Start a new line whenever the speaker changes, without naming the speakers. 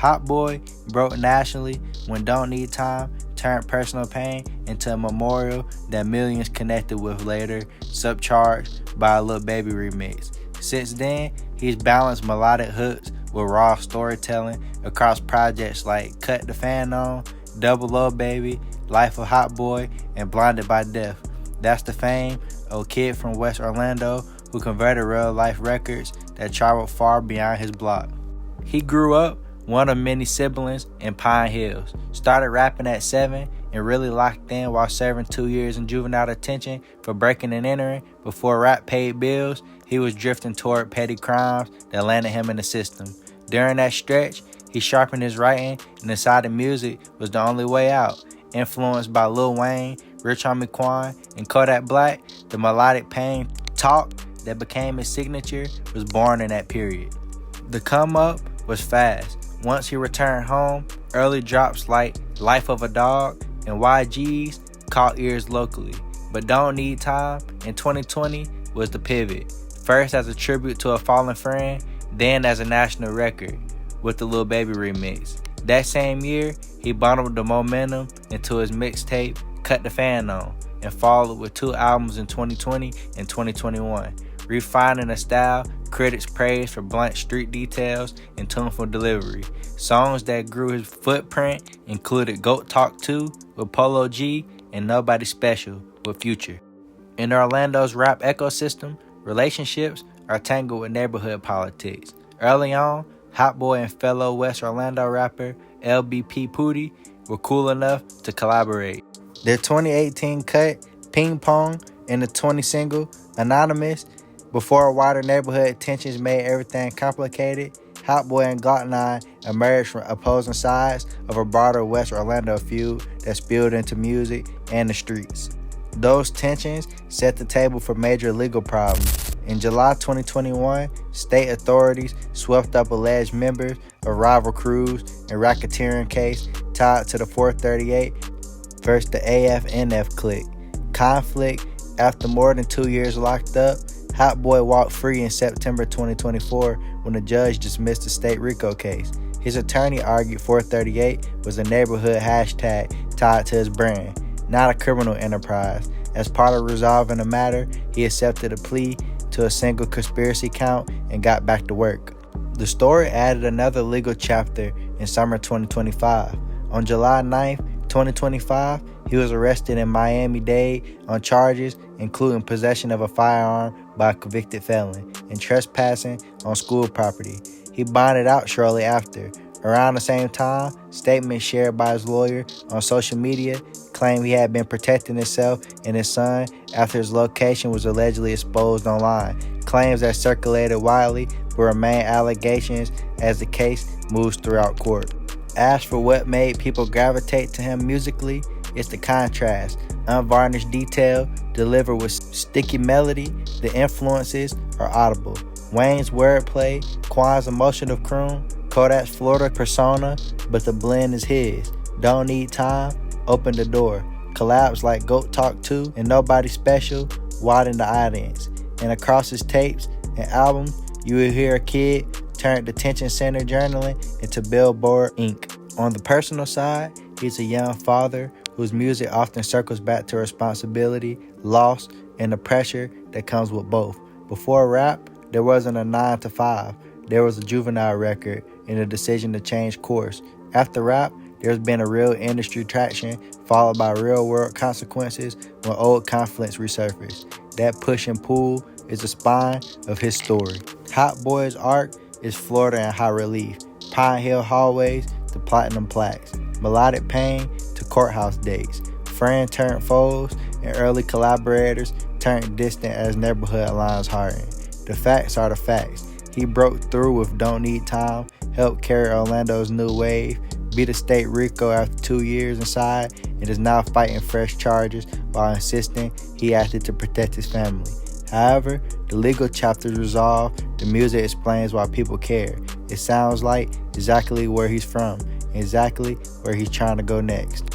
Hotboii broke nationally when Don't Need Time turned Personal Pain into a memorial that millions connected with later, subcharged by a Lil Baby remix. Since then, he's balanced melodic hooks with raw storytelling across projects like Cut the Fan On, Double O Baby, Life of Hotboii, and Blinded by Death. That's the fame of a kid from West Orlando who converted real-life records that traveled far beyond his block. He grew up one of many siblings in Pine Hills, started rapping at 7 and really locked in while serving 2 years in juvenile detention for breaking and entering. Before rap paid bills, he was drifting toward petty crimes that landed him in the system. During that stretch, he sharpened his writing and decided music was the only way out. Influenced by Lil Wayne, Rich Homie Quan, and Kodak Black, the melodic pain talk that became his signature was born in that period. The come up was fast. Once he returned home, early drops like Life of a Dog and YG's caught ears locally. But Don't Need Time in 2020 was the pivot. First as a tribute to a fallen friend, then as a national record with the Lil Baby remix. That same year, he bundled the momentum into his mixtape Cut the Fan On and followed with 2 albums in 2020 and 2021. Refining a style critics praised for blunt street details and tuneful delivery. Songs that grew his footprint included Goat Talk 2 with Polo G and Nobody Special with Future. In Orlando's rap ecosystem, relationships are tangled with neighborhood politics. Early on, Hotboii and fellow West Orlando rapper LBP Pootie were cool enough to collaborate. Their 2018 cut, Ping Pong, and the 20 single, Anonymous, before wider neighborhood tensions made everything complicated, Hotboii and Glock 9 emerged from opposing sides of a broader West Orlando feud that spilled into music and the streets. Those tensions set the table for major legal problems. In July 2021, state authorities swept up alleged members of rival crews in racketeering case tied to the 438 versus the AF-NF clique. Conflict after more than 2 years locked up, Hotboii walked free in September 2024 when the judge dismissed the state RICO case. His attorney argued 438 was a neighborhood hashtag tied to his brand, not a criminal enterprise. As part of resolving the matter, he accepted a plea to a single conspiracy count and got back to work. The story added another legal chapter in summer 2025. On July 9th, 2025, he was arrested in Miami-Dade on charges including possession of a firearm by a convicted felon and trespassing on school property. He bonded out shortly after. Around the same time, statements shared by his lawyer on social media claimed he had been protecting himself and his son after his location was allegedly exposed online. Claims that circulated widely but remain allegations as the case moves throughout court. As for what made people gravitate to him musically, it's the contrast. Unvarnished detail delivered with sticky melody, the influences are audible. Wayne's wordplay, Quan's emotional croon, Kodak's Florida persona, but the blend is his. Don't Need Time opened the door. Collabs like Goat Talk 2 and Nobody Special widened the audience. And across his tapes and albums, you will hear a kid turn detention center journaling into Billboard Inc. On the personal side, he's a young father whose music often circles back to responsibility, loss, and the pressure that comes with both. Before rap, there wasn't a 9 to 5. There was a juvenile record and a decision to change course. After rap, there's been a real industry traction followed by real-world consequences when old conflicts resurface. That push and pull is the spine of his story. Hotboii's arc is Florida in high relief. Pine Hill hallways to platinum plaques. Melodic pain to courthouse dates. Friends turned foes and early collaborators turned distant as neighborhood lines hardened. The facts are the facts. He broke through with Don't Need Time, helped carry Orlando's new wave, beat a state RICO after 2 years inside, and is now fighting fresh charges while insisting he acted to protect his family. However, the legal chapters resolved, the music explains why people care. It sounds like exactly where he's from, exactly where he's trying to go next.